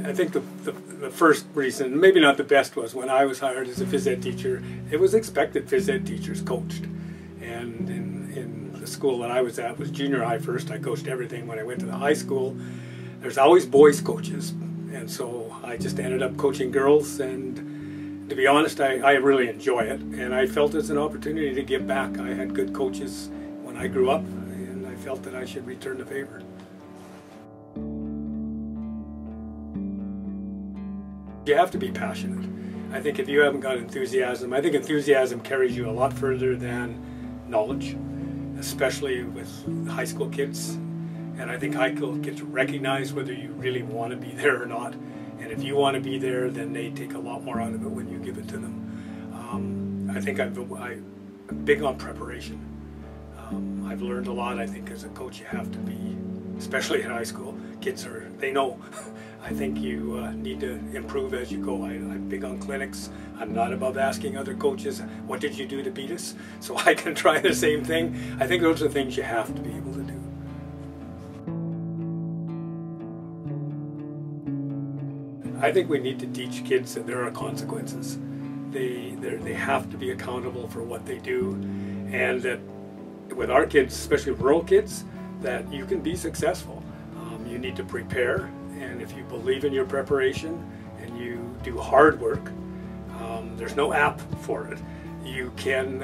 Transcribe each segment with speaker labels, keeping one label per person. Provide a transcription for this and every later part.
Speaker 1: I think the first reason, maybe not the best, was when I was hired as a phys ed teacher, it was expected phys ed teachers coached. And in the school that I was at, was junior high first, I coached everything. When I went to the high school, there's always boys coaches. And so I just ended up coaching girls, and to be honest, I really enjoy it. And I felt it's an opportunity to give back. I had good coaches when I grew up, and I felt that I should return the favor. You have to be passionate. I think if you haven't got enthusiasm, I think enthusiasm carries you a lot further than knowledge, especially with high school kids. And I think high school kids recognize whether you really want to be there or not. And if you want to be there, then they take a lot more out of it when you give it to them. I think I'm big on preparation. I've learned a lot. I think as a coach you have to be, especially in high school, kids they know. I think you need to improve as you go. I'm big on clinics. I'm not above asking other coaches, what did you do to beat us? So I can try the same thing. I think those are things you have to be able to do. I think we need to teach kids that there are consequences. They have to be accountable for what they do, and that with our kids, especially rural kids, that you can be successful. You need to prepare, and if you believe in your preparation and you do hard work, there's no app for it. You can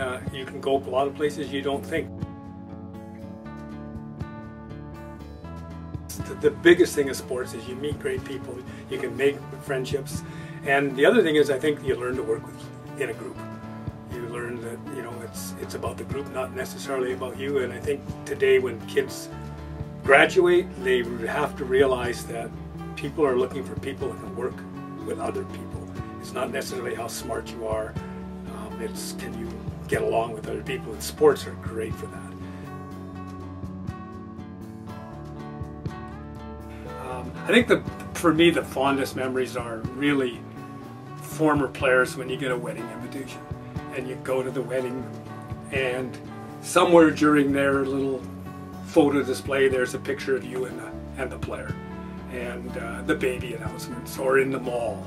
Speaker 1: go a lot of places you don't think. The biggest thing of sports is you meet great people, you can make friendships, and the other thing is I think you learn to work in a group. You learn that it's about the group, not necessarily about you. And I think today when kids graduate, they have to realize that people are looking for people that can work with other people. It's not necessarily how smart you are, it's can you get along with other people, and sports are great for that. I think for me the fondest memories are really former players when you get a wedding invitation and you go to the wedding, and somewhere during their little photo display there's a picture of you and the player, and the baby announcements, or in the mall,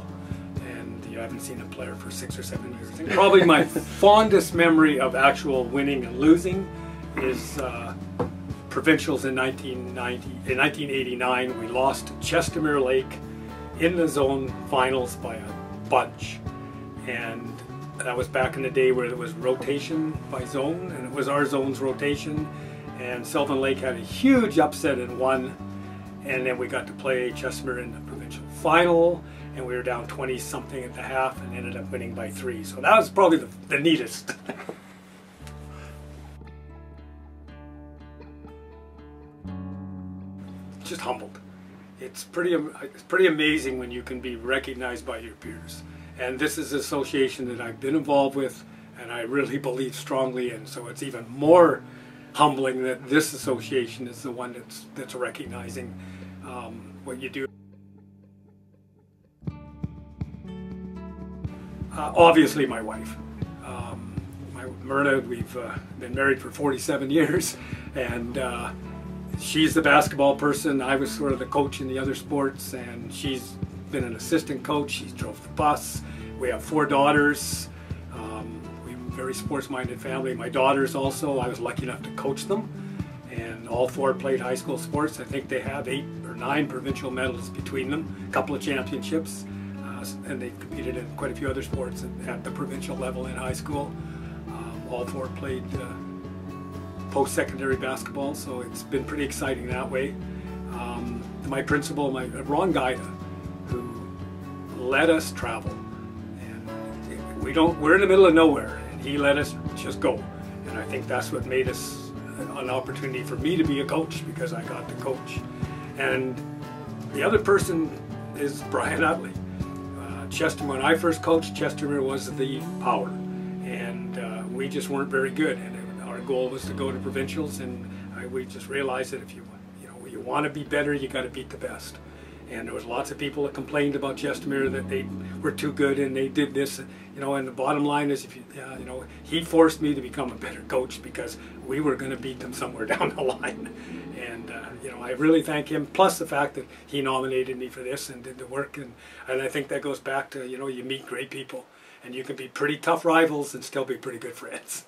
Speaker 1: and you haven't seen a player for 6 or 7 years. And probably my fondest memory of actual winning and losing is provincials in 1990. In 1989, we lost to Chestermere Lake in the zone finals by a bunch, and that was back in the day where there was rotation by zone, and it was our zone's rotation, and Sylvan Lake had a huge upset and won, and then we got to play Chestermere in the provincial final, and we were down 20 something at the half and ended up winning by 3. So that was probably the neatest. Just humbled. It's pretty amazing when you can be recognized by your peers, and this is an association that I've been involved with and I really believe strongly in, so it's even more humbling that this association is the one that's recognizing what you do. Obviously my wife, Myrna, we've been married for 47 years, and she's the basketball person. I was sort of the coach in the other sports, and she's been an assistant coach. She drove the bus. We have 4 daughters. We're a very sports-minded family. My daughters also, I was lucky enough to coach them, and all 4 played high school sports. I think they have 8 or 9 provincial medals between them, a couple of championships, and they've competed in quite a few other sports at the provincial level in high school. All 4 played post-secondary basketball, so it's been pretty exciting that way. My principal, Ron Gaida, who let us travel, and we're in the middle of nowhere, and he let us just go, and I think that's what made us an opportunity for me to be a coach, because I got to coach. And the other person is Brian Utley. Chestermere, when I first coached, Chestermere was the power, and we just weren't very good, and our goal was to go to provincials, and we just realized that if you want to be better, you got to beat the best. And there was lots of people that complained about Chestermere that they were too good and they did this, you know. And the bottom line is, if you, you know, he forced me to become a better coach because we were going to beat them somewhere down the line. And you know, I really thank him. Plus the fact that he nominated me for this and did the work, and I think that goes back to, you know, you meet great people and you can be pretty tough rivals and still be pretty good friends.